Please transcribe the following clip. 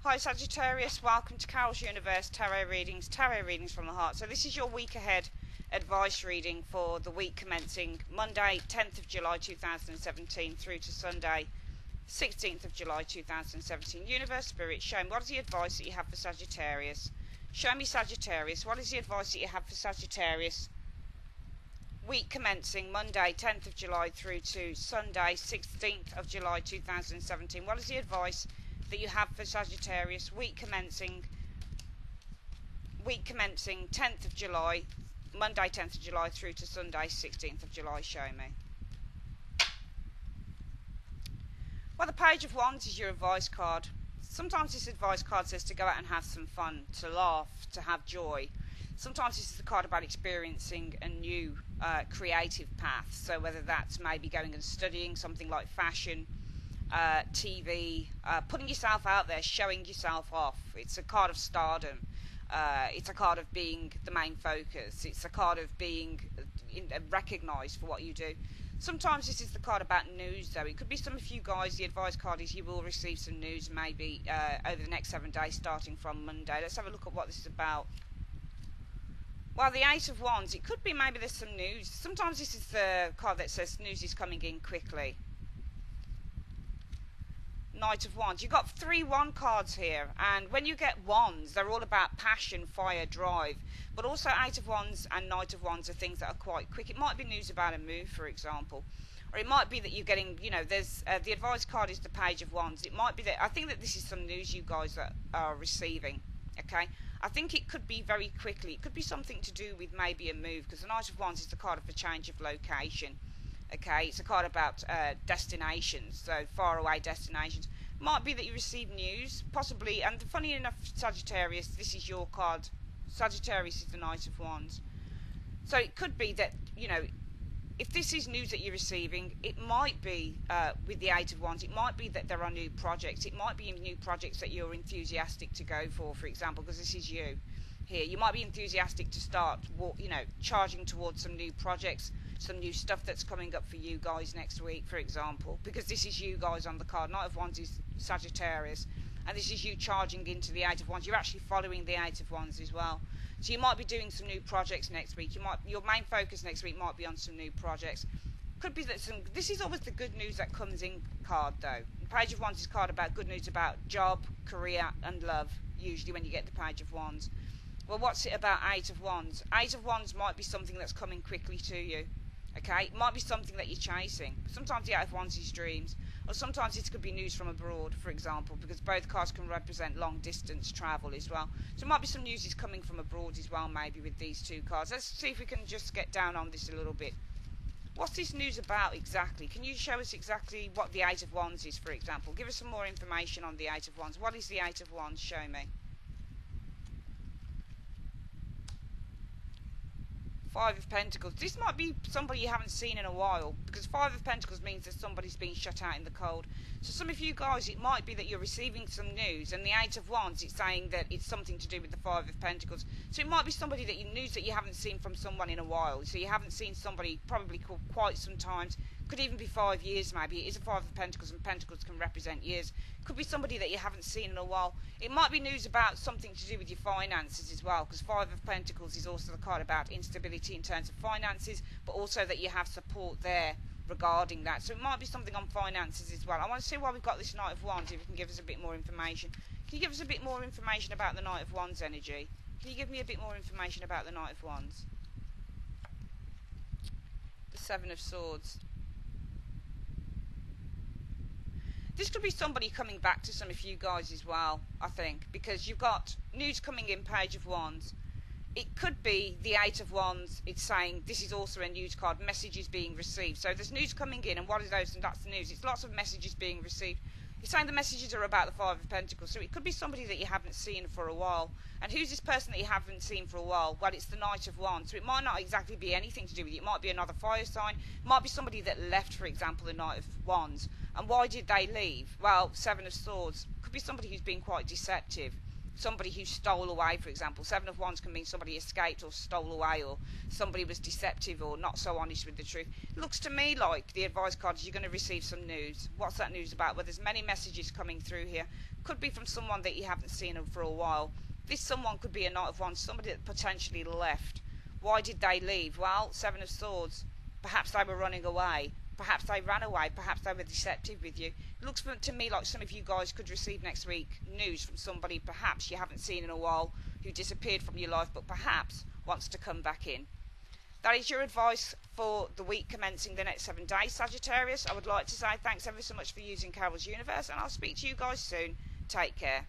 Hi Sagittarius, welcome to Carol's Universe Tarot Readings from the Heart. So this is your week ahead advice reading for the week commencing Monday 10th of July 2017 through to Sunday 16th of July 2017. Universe Spirit, show me what is the advice that you have for Sagittarius. Show me Sagittarius, what is the advice that you have for Sagittarius? Week commencing Monday 10th of July through to Sunday 16th of July 2017. What is the advice that you have for Sagittarius? Week commencing 10th of July, Monday 10th of July through to Sunday 16th of July. Show me. Well, the Page of Wands is your advice card. Sometimes this advice card says to go out and have some fun, to laugh, to have joy. Sometimes this is the card about experiencing a new creative path. So whether that's maybe going and studying something like fashion, TV, putting yourself out there, showing yourself off. It's a card of stardom. It's a card of being the main focus. It's a card of being recognised for what you do. Sometimes this is the card about news, though. It could be some of you guys, the advice card is you will receive some news maybe over the next 7 days starting from Monday. Let's have a look at what this is about. Well, the Eight of Wands, it could be maybe there's some news. Sometimes this is the card that says news is coming in quickly. Knight of Wands. You've got 3 wand cards here, and when you get wands, they're all about passion, fire, drive. But also Eight of Wands and Knight of Wands are things that are quite quick. It might be news about a move, for example. Or it might be that you're getting, there's the advice card is the Page of Wands. It might be that, I think that this is some news you guys are receiving, okay? I think it could be very quickly. It could be something to do with maybe a move, because the Knight of Wands is the card of a change of location. Okay, it's a card about destinations, so far away destinations. Might be that you receive news, possibly, and funny enough, Sagittarius, this is your card. Sagittarius is the Knight of Wands. So it could be that, if this is news that you're receiving, it might be with the Eight of Wands, it might be that there are new projects. It might be new projects that you're enthusiastic to go for example, because this is you here. You might be enthusiastic to start, charging towards some new projects, some new stuff that's coming up for you guys next week, for example, because this is you guys on the card. Knight of Wands is Sagittarius, and this is you charging into the Eight of Wands. You're actually following the Eight of Wands as well. So you might be doing some new projects next week. Your main focus next week might be on some new projects. Could be that this is always the good news that comes in card, though. The Page of Wands is a card about good news about job, career, and love, usually when you get the Page of Wands. Well, what's it about Eight of Wands? Eight of Wands might be something that's coming quickly to you. Okay, it might be something that you're chasing. Sometimes the Eight of Wands is dreams, or sometimes it could be news from abroad, for example, because both cards can represent long distance travel as well. So it might be some news is coming from abroad as well, maybe with these 2 cards. Let's see if we can just get down on this a little bit. What's this news about exactly? Can you show us exactly what the Eight of Wands is, for example? Give us some more information on the Eight of Wands. What is the Eight of Wands? Show me. 5 of Pentacles. This might be somebody you haven't seen in a while, because 5 of Pentacles means that somebody's been shut out in the cold. So some of you guys, it might be that you're receiving some news, and the Eight of Wands, it's saying that it's something to do with the 5 of Pentacles. So it might be somebody that news that you haven't seen from someone in a while. So you haven't seen somebody probably for quite some time. Could even be 5 years maybe. It is a 5 of Pentacles, and Pentacles can represent years. Could be somebody that you haven't seen in a while. It might be news about something to do with your finances as well, because 5 of Pentacles is also the card about instability in terms of finances, but also that you have support there regarding that. So it might be something on finances as well. I want to see why we've got this Knight of Wands, if you can give us a bit more information. Can you give us a bit more information about the Knight of Wands energy? Can you give me a bit more information about the Knight of Wands? The Seven of Swords. This could be somebody coming back to some of you guys as well, I think, because you've got news coming in, Page of Wands. It could be the Eight of Wands. It's saying this is also a news card, messages being received. So there's news coming in, and what is those? And that's the news. It's lots of messages being received. It's saying the messages are about the 5 of Pentacles. So it could be somebody that you haven't seen for a while. And who's this person that you haven't seen for a while? Well, it's the Knight of Wands. So it might not exactly be anything to do with it. It might be another fire sign. It might be somebody that left, for example, the Knight of Wands. And why did they leave? Well, Seven of Swords. Could be somebody who's been quite deceptive. somebody who stole away, for example. Seven of Wands can mean somebody escaped or stole away, or somebody was deceptive or not so honest with the truth. It looks to me like the advice card is you're going to receive some news. What's that news about? Well, there's many messages coming through here. Could be from someone that you haven't seen for a while. This someone could be a Knight of Wands, somebody that potentially left. Why did they leave? Well, Seven of Swords. Perhaps they were running away. Perhaps they ran away. Perhaps they were deceptive with you. It looks to me like some of you guys could receive next week news from somebody perhaps you haven't seen in a while, who disappeared from your life but perhaps wants to come back in. That is your advice for the week commencing the next 7 days, Sagittarius. I would like to say thanks ever so much for using Carol's Universe, and I'll speak to you guys soon. Take care.